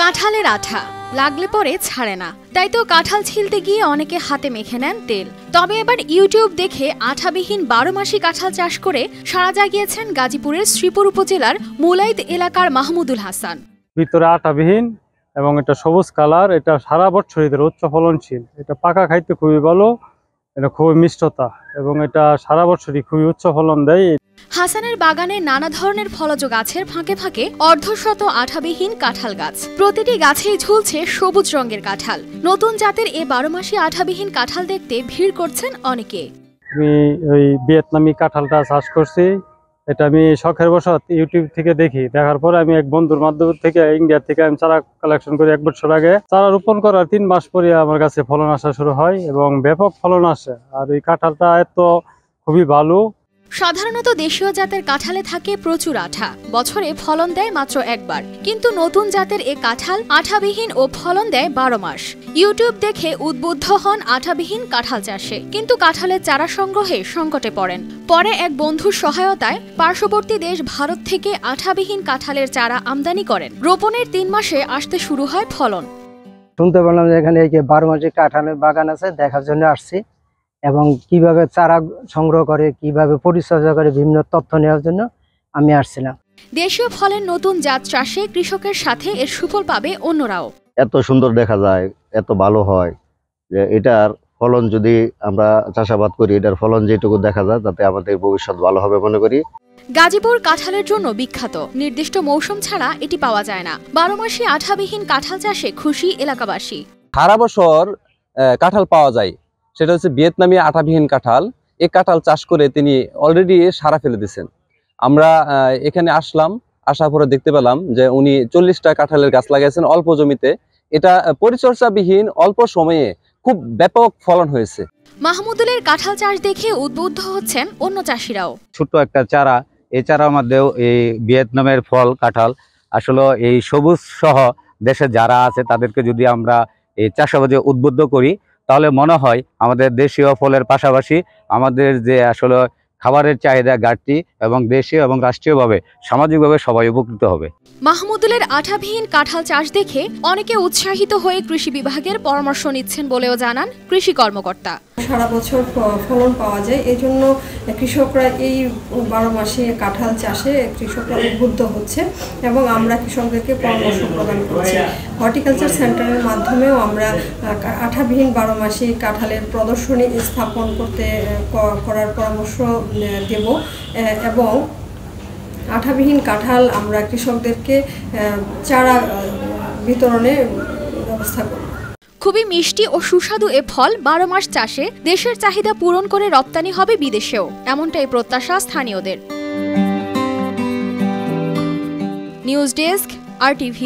কাঁঠালের আঠা লাগলে পরে ছাড়ে না, তাই তো কাঁঠাল ছিলতে গিয়ে অনেকে হাতে মেখে নেন তেল। তবে এবার ইউটিউব দেখে আঠাবিহীন 12 মাসি কাঁঠাল চাষ করে সাড়া জাগিয়েছেন গাজীপুরের শ্রীপুর উপজেলার মুলাইদ এলাকার মাহমুদুল হাসান। ভিতরে আঠাবিহীন এবং এটা সবুজ কালার, এটা সারা বছর এদের উচ্চ ফলনশীল। এটা পাকা খাইতে খুবই ভালো, এটা খুবই মিষ্টতা এবং এটা সারা বছরই খুবই উচ্চ ফলন দেয়। হাসানের বাগানে নানা ধরনের ফলজ গাছের ফাঁকে ফাঁকে অর্ধশত আঠাবিহীন কাঁঠাল গাছ, প্রতিটি গাছেই ঝুলছে সবুজ রঙের কাঁঠাল। নতুন জাতের এ 12 মাসি আঠাবিহীন কাঁঠাল দেখতে ভিড় করছেন অনেকে। আমি ওই ভিয়েতনামি কাঁঠালটা চাষ করছি, এটা আমি শখের বশত ইউটিউব থেকে দেখি, দেখার পরে আমি এক বন্ধুর মাধ্যম থেকে ইন্ডিয়া থেকে আমি চারা কালেকশন করি 1 বছর আগে। চারা রোপণ করার 3 মাস পরে আমার কাছে ফলন আসা শুরু হয় এবং ব্যাপক ফলন আসে। আর এই কাঁঠালটা এত খুবই ভালো। সাধারণত দেশীয় জাতের কাঁঠালে থাকে প্রচুর আঠা, বছরে ফলন দেয় মাত্র একবার, কিন্তু নতুন জাতের এ কাঁঠাল আঠাবিহীন ও ফলন দেয় 12 মাস। ইউটিউব দেখে উদ্বুদ্ধ হন আঠাবিহীন কাঁঠাল চাষে, কিন্তু কাঁঠালের চারা সংগ্রহে সংকটে পড়েন। পরে এক বন্ধুর সহায়তায় পার্শ্ববর্তী দেশ ভারত থেকে আঠাবিহীন কাঁঠালের চারা আমদানি করেন। রোপণের 3 মাসে আসতে শুরু হয় ফলন। শুনতে পেলাম যে এখানে 12 মাসি কাঁঠালের বাগান আছে, দেখার জন্য আসছি এবং কিভাবে চারা সংগ্রহ করে, কিভাবে পরিচর্যা করে, বিভিন্ন তথ্য নেওয়ার জন্য আমি আসছিলাম। দেশীয় ফলের নতুন জাত চাষে কৃষকের সাথে এর সুফল পাবে অন্যরাও। এত সুন্দর দেখা যায়, এত ভালো হয় যে এটার ফলন যদি আমরা চাষাবাদ করি, এটার ফলন যেটুকু দেখা যায় তাতে আমাদের ভবিষ্যৎ ভালো হবে মনে করি। গাজীপুর কাঁঠালের জন্য বিখ্যাত, নির্দিষ্ট মৌসুম ছাড়া এটি পাওয়া যায় না। 12 মাসি আঠাবিহীন কাঁঠাল চাষে খুশি এলাকাবাসী। সারা বছর কাঁঠাল পাওয়া যায়, সেটা হচ্ছে ভিয়েতনামি আঠাবিহীন কাঁঠাল। এই কাঁঠাল চাষ করে তিনি অলরেডি সারা ফেলে দিয়েছেন। আমরা এখানে আসলাম, আসার পরে দেখতে পেলাম যে উনি 40টা কাঁঠালের গাছ লাগাইছেন অল্প জমিতে। এটা পরিচর্যাবিহীন অল্প সময়ে খুব ব্যাপক ফলন হয়েছে। মাহমুদুলের কাঁঠাল চাষ দেখে উদ্বুদ্ধ হচ্ছেন অন্য চাষিরাও। ছোট্ট একটা চারা, এই চারার মধ্যেও এই ভিয়েতনামের ফল কাঁঠাল, আসলে এই সবুজ সহ দেশে যারা আছে তাদেরকে যদি আমরা এই চাষাবাদে উদ্বুদ্ধ করি, তাহলে মনে হয় আমাদের দেশীয় ফলের পাশাপাশি আমাদের যে আসলে খাবারের চাহিদা ঘাটতি এবং দেশীয় এবং রাষ্ট্রীয়ভাবে সামাজিকভাবে সবাই উপকৃত হবে। মাহমুদুলের আঠাবিহীন কাঁঠাল চাষ দেখে অনেকে উৎসাহিত হয়ে কৃষি বিভাগের পরামর্শ নিচ্ছেন বলেও জানান কৃষি কর্মকর্তা। সারা বছর ফলন পাওয়া যায়, এই জন্য কৃষকরা এই 12 মাসে কাঁঠাল চাষে কৃষকরা উদ্বুদ্ধ হচ্ছে এবং আমরা কৃষকদেরকে পরামর্শ প্রদান করছি। হর্টিকালচার সেন্টারের মাধ্যমেও আমরা আঠাবিহীন 12 মাসি কাঁঠালের প্রদর্শনী স্থাপন করার পরামর্শ দেব এবং আঠাবিহীন কাঁঠাল আমরা কৃষকদেরকে চারা বিতরণে ব্যবস্থা করব। খুবই মিষ্টি ও সুস্বাদু এ ফল 12 মাস চাষে দেশের চাহিদা পূরণ করে রপ্তানি হবে বিদেশেও, এমনটাই প্রত্যাশা স্থানীয়দের। News desk, RTV।